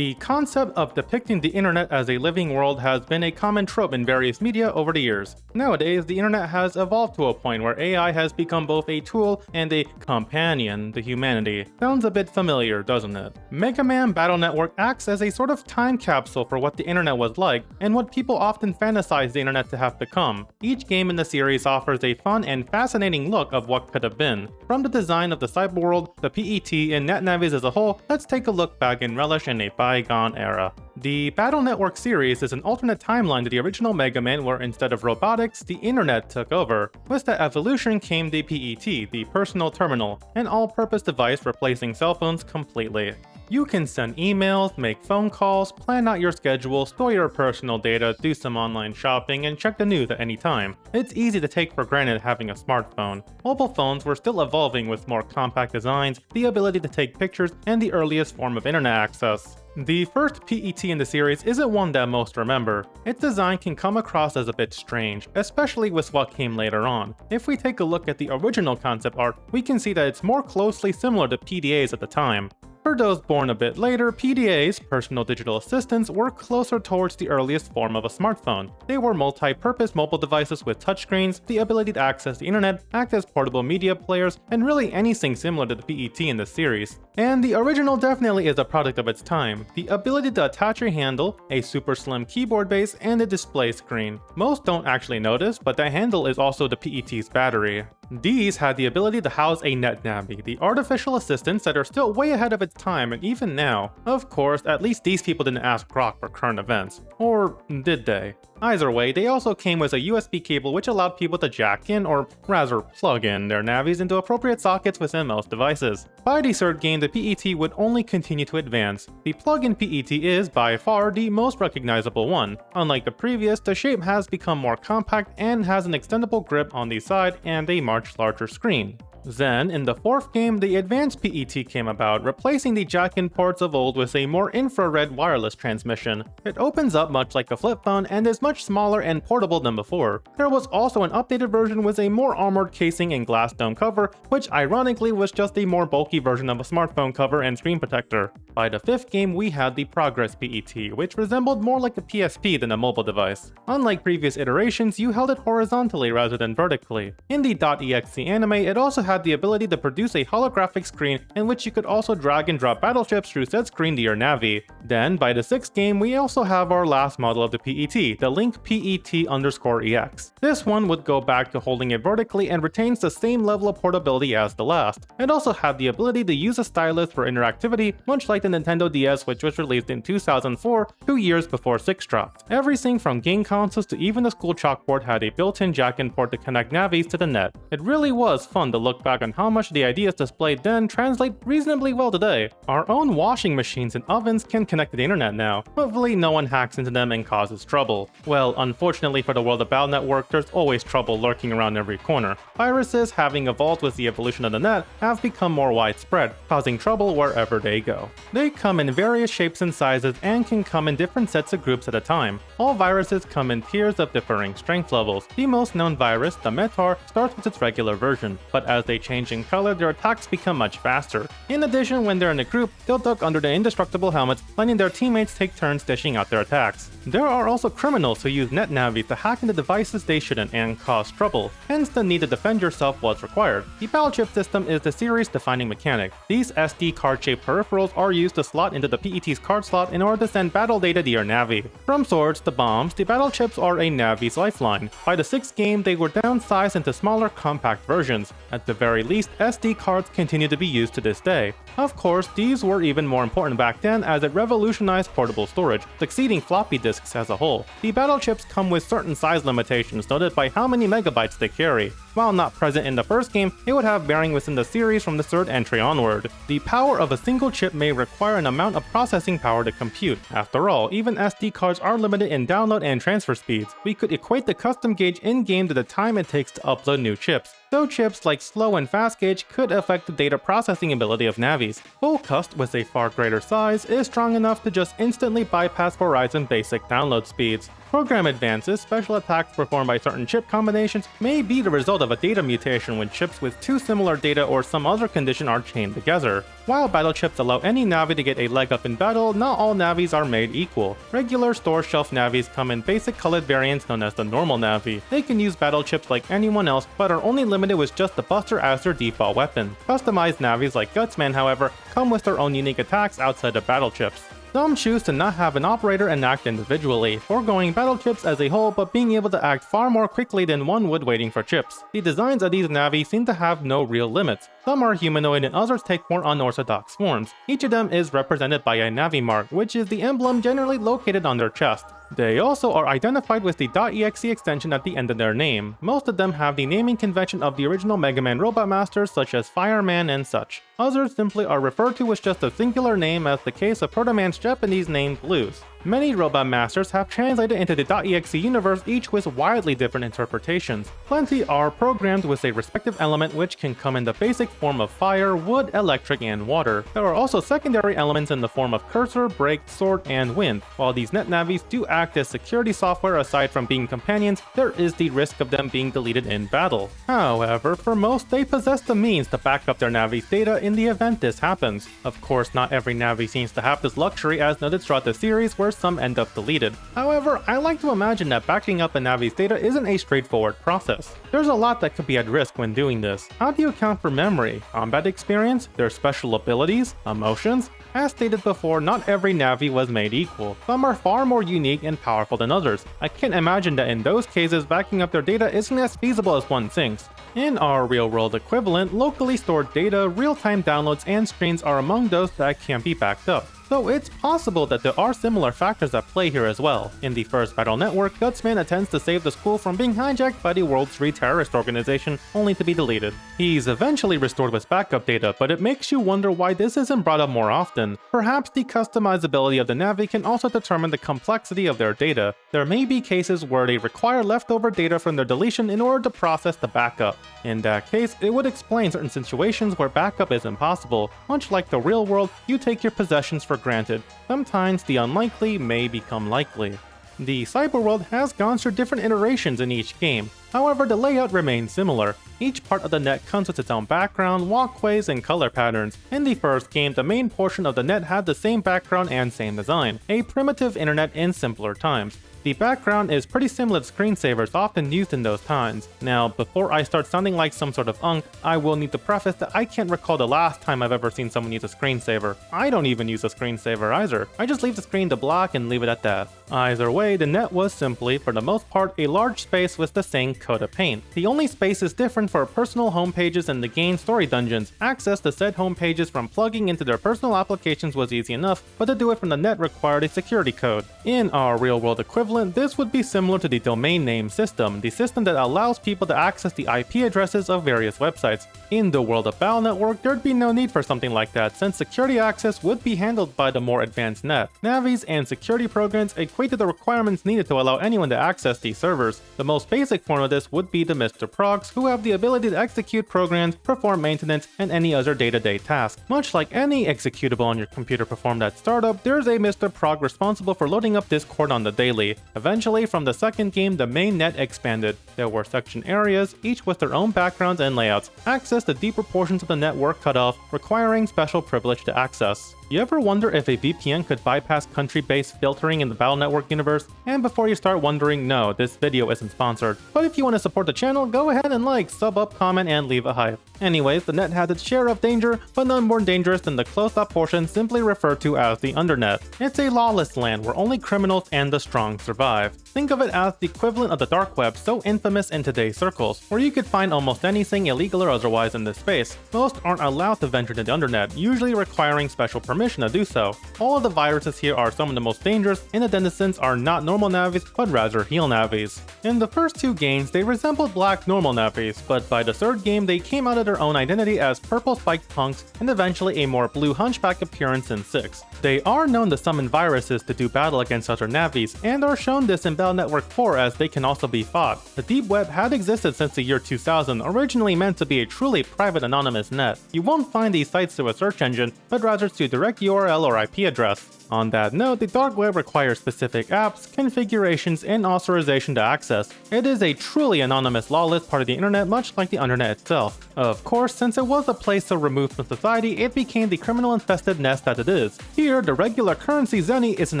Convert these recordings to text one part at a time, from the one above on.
The concept of depicting the internet as a living world has been a common trope in various media over the years. Nowadays, the internet has evolved to a point where AI has become both a tool and a companion to humanity. Sounds a bit familiar, doesn't it? Megaman Battle Network acts as a sort of time capsule for what the internet was like and what people often fantasize the internet to have become. Each game in the series offers a fun and fascinating look of what could have been. From the design of the cyberworld, the PET, and Net Navis as a whole, let's take a look back in Relish in a bygone era. The Battle Network series is an alternate timeline to the original Mega Man where instead of robotics, the internet took over. With that evolution came the PET, the personal terminal, an all-purpose device replacing cell phones completely. You can send emails, make phone calls, plan out your schedule, store your personal data, do some online shopping, and check the news at any time. It's easy to take for granted having a smartphone. Mobile phones were still evolving with more compact designs, the ability to take pictures, and the earliest form of internet access. The first PET in the series isn't one that most remember. Its design can come across as a bit strange, especially with what came later on. If we take a look at the original concept art, we can see that it's more closely similar to PDAs at the time. For those born a bit later, PDAs, personal digital assistants, were closer towards the earliest form of a smartphone. They were multi-purpose mobile devices with touchscreens, the ability to access the internet, act as portable media players, and really anything similar to the PET in the series. And the original definitely is a product of its time. The ability to attach a handle, a super slim keyboard base, and a display screen. Most don't actually notice, but that handle is also the PET's battery. These had the ability to house a Net Navis, the artificial assistants that are still way ahead of its time and even now. Of course, at least these people didn't ask Grok for current events. Or did they? Either way, they also came with a USB cable which allowed people to jack in, or rather plug in, their Navis into appropriate sockets within most devices. By the third game, the PET would only continue to advance. The plug-in PET is, by far, the most recognizable one. Unlike the previous, the shape has become more compact and has an extendable grip on the side and a much larger screen. Then, in the fourth game, the advanced PET came about, replacing the jack-in ports of old with a more infrared wireless transmission. It opens up much like a flip phone and is much smaller and portable than before. There was also an updated version with a more armored casing and glass dome cover, which ironically was just a more bulky version of a smartphone cover and screen protector. By the fifth game, we had the Progress PET, which resembled more like a PSP than a mobile device. Unlike previous iterations, you held it horizontally rather than vertically. In the .exe anime, it also had the ability to produce a holographic screen in which you could also drag and drop battleships through said screen to your Navi. Then, by the sixth game, we also have our last model of the PET, the Link PET_EX. This one would go back to holding it vertically and retains the same level of portability as the last. It also had the ability to use a stylus for interactivity, much like the Nintendo DS, which was released in 2004, 2 years before 6 dropped. Everything from game consoles to even the school chalkboard had a built-in jack-in port to connect Navis to the net. It really was fun to look back on how much the ideas displayed then translate reasonably well today. Our own washing machines and ovens can connect to the internet now. Hopefully no one hacks into them and causes trouble. Well, unfortunately for the world of Battle Network, there's always trouble lurking around every corner. Viruses, having evolved with the evolution of the net, have become more widespread, causing trouble wherever they go. They come in various shapes and sizes and can come in different sets of groups at a time. All viruses come in tiers of differing strength levels. The most known virus, the Metar, starts with its regular version, but as they change in color, their attacks become much faster. In addition, when they're in a group, they'll duck under the indestructible helmets, letting their teammates take turns dishing out their attacks. There are also criminals who use Net Navis to hack into devices they shouldn't and cause trouble, hence the need to defend yourself was required. The battle chip system is the series defining mechanic. These SD card-shaped peripherals are used to slot into the PET's card slot in order to send battle data to your Navi. From swords to bombs, the battle chips are a Navi's lifeline. By the sixth game, they were downsized into smaller compact versions. At the very least, SD cards continue to be used to this day. Of course, these were even more important back then as it revolutionized portable storage, succeeding floppy disks as a whole. The battle chips come with certain size limitations noted by how many megabytes they carry. While not present in the first game, it would have bearing within the series from the third entry onward. The power of a single chip may require an amount of processing power to compute. After all, even SD cards are limited in download and transfer speeds. We could equate the custom gauge in-game to the time it takes to upload new chips. Though chips like slow and fast gauge could affect the data processing ability of Navis, Full Cust with a far greater size is strong enough to just instantly bypass Verizon basic download speeds. Program advances, special attacks performed by certain chip combinations, may be the result of a data mutation when chips with two similar data or some other condition are chained together. While battle chips allow any Navi to get a leg up in battle, not all Navis are made equal. Regular store shelf Navis come in basic colored variants known as the normal Navi. They can use battle chips like anyone else, but are only limited with just the Buster as their default weapon. Customized Navis like Gutsman, however, come with their own unique attacks outside of battle chips. Some choose to not have an operator and act individually, foregoing battle chips as a whole but being able to act far more quickly than one would waiting for chips. The designs of these Navi seem to have no real limits. Some are humanoid and others take more unorthodox forms. Each of them is represented by a Navi mark, which is the emblem generally located on their chest. They also are identified with the .exe extension at the end of their name. Most of them have the naming convention of the original Megaman robot masters such as Fireman and such. Others simply are referred to with just a singular name, as the case of Proto Man's Japanese name Blues. Many robot masters have translated into the .exe universe, each with widely different interpretations. Plenty are programmed with a respective element which can come in the basic form of fire, wood, electric, and water. There are also secondary elements in the form of cursor, brake, sword, and wind. While these Net Navis do act as security software aside from being companions, there is the risk of them being deleted in battle. However, for most, they possess the means to back up their Navi's data in the event this happens. Of course, not every Navi seems to have this luxury, as noted throughout the series, where some end up deleted. However, I like to imagine that backing up a Navi's data isn't a straightforward process. There's a lot that could be at risk when doing this. How do you account for memory, combat experience, their special abilities, emotions? As stated before, not every Navi was made equal. Some are far more unique and powerful than others. I can't imagine that in those cases backing up their data isn't as feasible as one thinks. In our real-world equivalent, locally stored data, real-time downloads, and screens are among those that can't be backed up. So it's possible that there are similar factors at play here as well. In the first Battle Network, Gutsman attempts to save the school from being hijacked by the World's 3 terrorist organization, only to be deleted. He's eventually restored with backup data, but it makes you wonder why this isn't brought up more often. Perhaps the customizability of the Navi can also determine the complexity of their data. There may be cases where they require leftover data from their deletion in order to process the backup. In that case, it would explain certain situations where backup is impossible. Much like the real world, you take your possessions for granted. Sometimes the unlikely may become likely. The cyberworld has gone through different iterations in each game. However, the layout remains similar. Each part of the net comes with its own background, walkways, and color patterns. In the first game, the main portion of the net had the same background and same design, a primitive internet in simpler times. The background is pretty similar to screensavers often used in those times. Now, before I start sounding like some sort of unk, I will need to preface that I can't recall the last time I've ever seen someone use a screensaver. I don't even use a screensaver either. I just leave the screen to black and leave it at that. Either way, the net was simply, for the most part, a large space with the same coat of paint. The only space is different for personal homepages and the game's story dungeons. Access to said homepages from plugging into their personal applications was easy enough, but to do it from the net required a security code. In our real-world equivalent, this would be similar to the domain name system, the system that allows people to access the IP addresses of various websites. In the world of Battle Network, there'd be no need for something like that, since security access would be handled by the more advanced net. Navis and security programs equate to the requirements needed to allow anyone to access these servers. The most basic form of this would be the Mr. Progs, who have the ability to execute programs, perform maintenance, and any other day-to-day task. Much like any executable on your computer performed at startup, there's a Mr. Prog responsible for loading up Discord on the daily. Eventually, from the second game, the main net expanded. There were section areas, each with their own backgrounds and layouts. Access to deeper portions of the network cut off, requiring special privilege to access. You ever wonder if a VPN could bypass country-based filtering in the Battle Network universe? And before you start wondering, no, this video isn't sponsored. But if you want to support the channel, go ahead and like, sub up, comment, and leave a hype. Anyways, the net has its share of danger, but none more dangerous than the closed-up portion simply referred to as the undernet. It's a lawless land where only criminals and the strong survive. Think of it as the equivalent of the dark web, so infamous in today's circles, where you could find almost anything illegal or otherwise in this space. Most aren't allowed to venture to the undernet, usually requiring special permission to do so. All of the viruses here are some of the most dangerous, and the denizens are not normal Navis, but rather heel Navis. In the first two games, they resembled black normal Navis, but by the third game, they came out of their own identity as purple spiked punks, and eventually a more blue hunchback appearance in 6. They are known to summon viruses to do battle against other Navis, and are shown this in Battle Network 4 as they can also be fought. The deep web had existed since the year 2000, originally meant to be a truly private anonymous net. You won't find these sites through a search engine, but rather through direct correct URL or IP address. On that note, the dark web requires specific apps, configurations, and authorization to access. It is a truly anonymous, lawless part of the internet, much like the internet itself. Of course, since it was a place so removed from society, it became the criminal-infested nest that it is. Here, the regular currency zenny isn't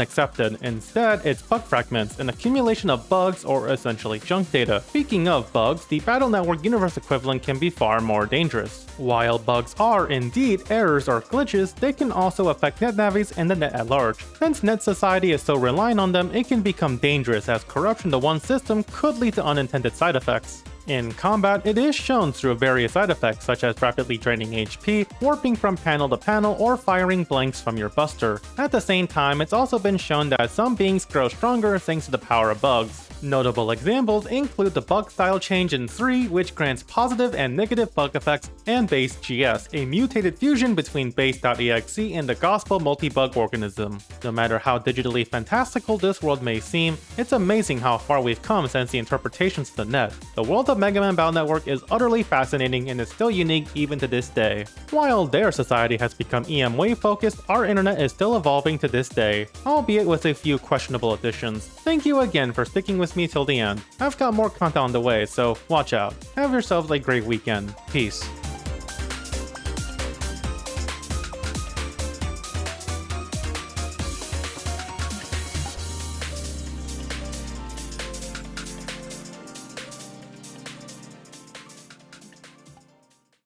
accepted. Instead, it's bug fragments, an accumulation of bugs or essentially junk data. Speaking of bugs, the Battle Network universe equivalent can be far more dangerous. While bugs are indeed errors or glitches, they can also affect Net Navis and the net at large. Since net society is so reliant on them, it can become dangerous as corruption to one system could lead to unintended side effects. In combat, it is shown through various side effects such as rapidly draining HP, warping from panel to panel, or firing blanks from your buster. At the same time, it's also been shown that some beings grow stronger thanks to the power of bugs. Notable examples include the bug style change in 3, which grants positive and negative bug effects, and Base GS, a mutated fusion between Base.exe and the Gospel multi-bug organism. No matter how digitally fantastical this world may seem, it's amazing how far we've come since the interpretations of the net. The world of Megaman Battle Network is utterly fascinating and is still unique even to this day. While their society has become EM wave focused, our internet is still evolving to this day, albeit with a few questionable additions. Thank you again for sticking with me till the end. I've got more content on the way, so watch out. Have yourselves a great weekend. Peace.